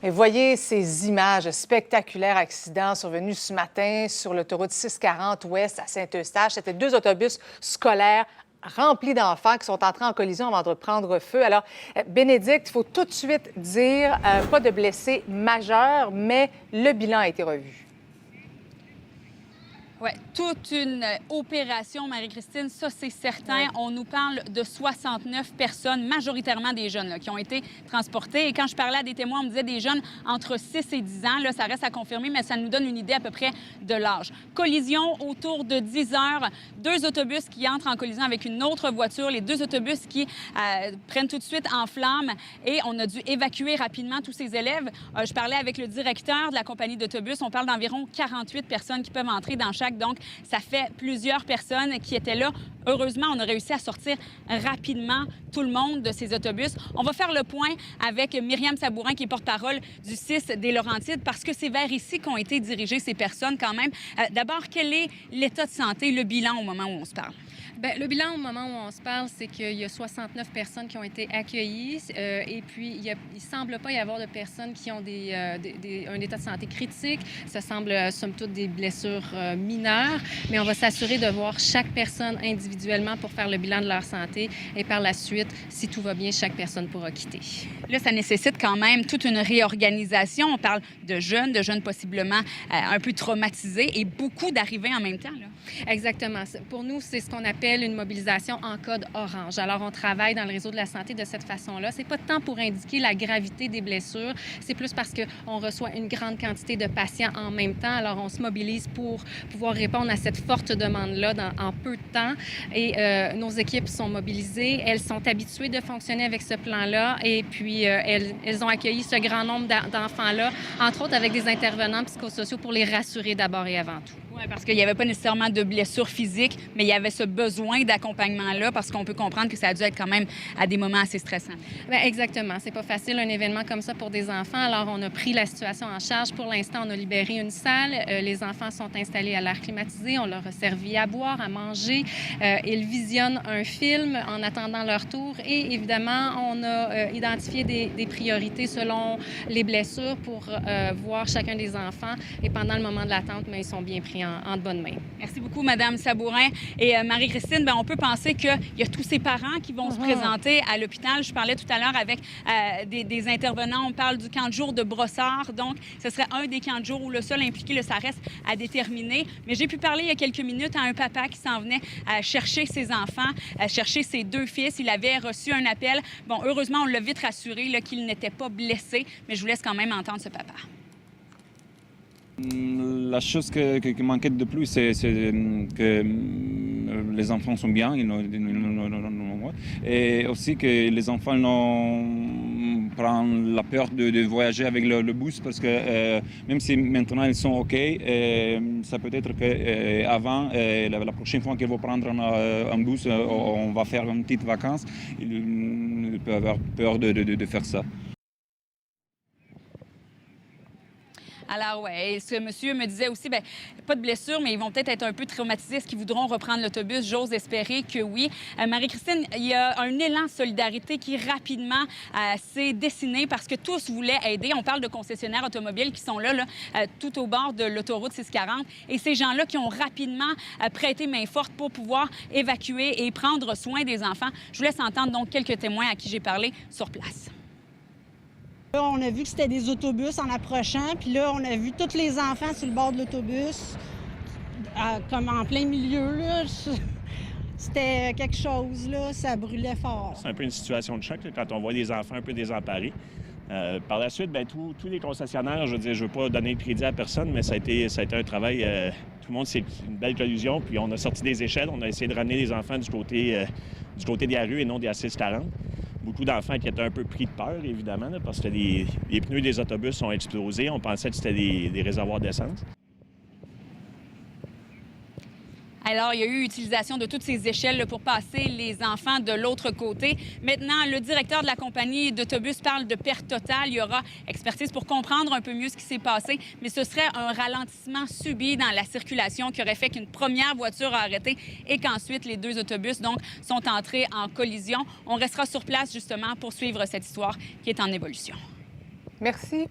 Et voyez ces images, spectaculaires accidents survenus ce matin sur l'autoroute 640 ouest à Saint-Eustache. C'était 2 autobus scolaires remplis d'enfants qui sont entrés en collision avant de prendre feu. Alors, Bénédicte, il faut tout de suite dire, pas de blessés majeurs, mais le bilan a été revu. Oui, toute une opération, Marie-Christine, ça c'est certain. On nous parle de 69 personnes, majoritairement des jeunes, là, qui ont été transportés. Et quand je parlais à des témoins, on me disait des jeunes entre 6 et 10 ans. Là, ça reste à confirmer, mais ça nous donne une idée à peu près de l'âge. Collision autour de 10 heures. 2 autobus qui entrent en collision avec une autre voiture. Les 2 autobus qui prennent tout de suite en flammes. Et on a dû évacuer rapidement tous ces élèves. Je parlais avec le directeur de la compagnie d'autobus. On parle d'environ 48 personnes qui peuvent entrer dans chaque. Donc, ça fait plusieurs personnes qui étaient là. Heureusement, on a réussi à sortir rapidement tout le monde de ces autobus. On va faire le point avec Myriam Sabourin, qui est porte-parole du 6 des Laurentides, parce que c'est vers ici qu'ont été dirigées ces personnes quand même. D'abord, quel est l'état de santé, le bilan au moment où on se parle? Bien, le bilan au moment où on se parle, c'est qu'il y a 69 personnes qui ont été accueillies et puis il ne semble pas y avoir de personnes qui ont un état de santé critique. Ça semble, somme toute, des blessures mineures, mais on va s'assurer de voir chaque personne individuellement pour faire le bilan de leur santé et par la suite, si tout va bien, chaque personne pourra quitter. Là, ça nécessite quand même toute une réorganisation. On parle de jeunes possiblement un peu traumatisés et beaucoup d'arrivées en même temps, là. Exactement. Pour nous, c'est ce qu'on appelle une mobilisation en code orange. Alors, on travaille dans le réseau de la santé de cette façon-là. C'est pas tant pour indiquer la gravité des blessures, c'est plus parce qu'on reçoit une grande quantité de patients en même temps. Alors, on se mobilise pour pouvoir répondre à cette forte demande-là en peu de temps. Et nos équipes sont mobilisées. Elles sont habituées de fonctionner avec ce plan-là. Et puis, elles ont accueilli ce grand nombre d'enfants-là, entre autres avec des intervenants psychosociaux pour les rassurer d'abord et avant tout. Oui, parce qu'il n'y avait pas nécessairement de blessures physiques, mais il y avait ce besoin d'accompagnement-là, parce qu'on peut comprendre que ça a dû être quand même à des moments assez stressants. Bien, exactement. C'est pas facile, un événement comme ça pour des enfants. Alors, on a pris la situation en charge. Pour l'instant, on a libéré une salle. Les enfants sont installés à l'air climatisé. On leur a servi à boire, à manger. Ils visionnent un film en attendant leur tour. Et évidemment, on a identifié des priorités selon les blessures pour voir chacun des enfants. Et pendant le moment de l'attente, ils sont bien pris en de bonnes mains. Merci beaucoup, Mme Sabourin. Et Marie-Christine, bien, on peut penser qu'il y a tous ces parents qui vont se présenter à l'hôpital. Je parlais tout à l'heure avec des intervenants. On parle du camp de jour de Brossard. Donc, ce serait un des camps de jour où le seul impliqué, ça reste à déterminer. Mais j'ai pu parler il y a quelques minutes à un papa qui s'en venait chercher ses enfants, chercher ses 2 fils. Il avait reçu un appel. Bon, heureusement, on l'a vite rassuré qu'il n'était pas blessé. Mais je vous laisse quand même entendre ce papa. La chose qui m'inquiète de plus, c'est que les enfants sont bien, et aussi que les enfants prennent la peur de voyager avec le bus, parce que même si maintenant ils sont OK, ça peut être qu'avant, la prochaine fois qu'ils vont prendre un bus, on va faire une petite vacance, ils peuvent avoir peur de faire ça. Alors, oui, ce monsieur me disait aussi, bien, pas de blessure, mais ils vont peut-être être un peu traumatisés. Est-ce qu'ils voudront reprendre l'autobus? J'ose espérer que oui. Marie-Christine, il y a un élan de solidarité qui rapidement s'est dessiné parce que tous voulaient aider. On parle de concessionnaires automobiles qui sont là tout au bord de l'autoroute 640. Et ces gens-là qui ont rapidement prêté main forte pour pouvoir évacuer et prendre soin des enfants. Je vous laisse entendre donc quelques témoins à qui j'ai parlé sur place. Là, on a vu que c'était des autobus en approchant, puis là, on a vu tous les enfants sur le bord de l'autobus, comme en plein milieu, là. C'était quelque chose, là, ça brûlait fort. C'est un peu une situation de choc, là, quand on voit des enfants un peu désemparés. Par la suite, bien, tous les concessionnaires, je veux dire, je ne veux pas donner de crédit à personne, mais ça a été un travail, tout le monde, c'est une belle collusion, puis on a sorti des échelles, on a essayé de ramener les enfants du côté des rues et non des A640. Beaucoup d'enfants qui étaient un peu pris de peur, évidemment, là, parce que les pneus des autobus ont explosé. On pensait que c'était des réservoirs d'essence. Alors, il y a eu utilisation de toutes ces échelles pour passer les enfants de l'autre côté. Maintenant, le directeur de la compagnie d'autobus parle de perte totale. Il y aura expertise pour comprendre un peu mieux ce qui s'est passé, mais ce serait un ralentissement subi dans la circulation qui aurait fait qu'une première voiture a arrêté et qu'ensuite les 2 autobus donc sont entrés en collision. On restera sur place justement pour suivre cette histoire qui est en évolution. Merci.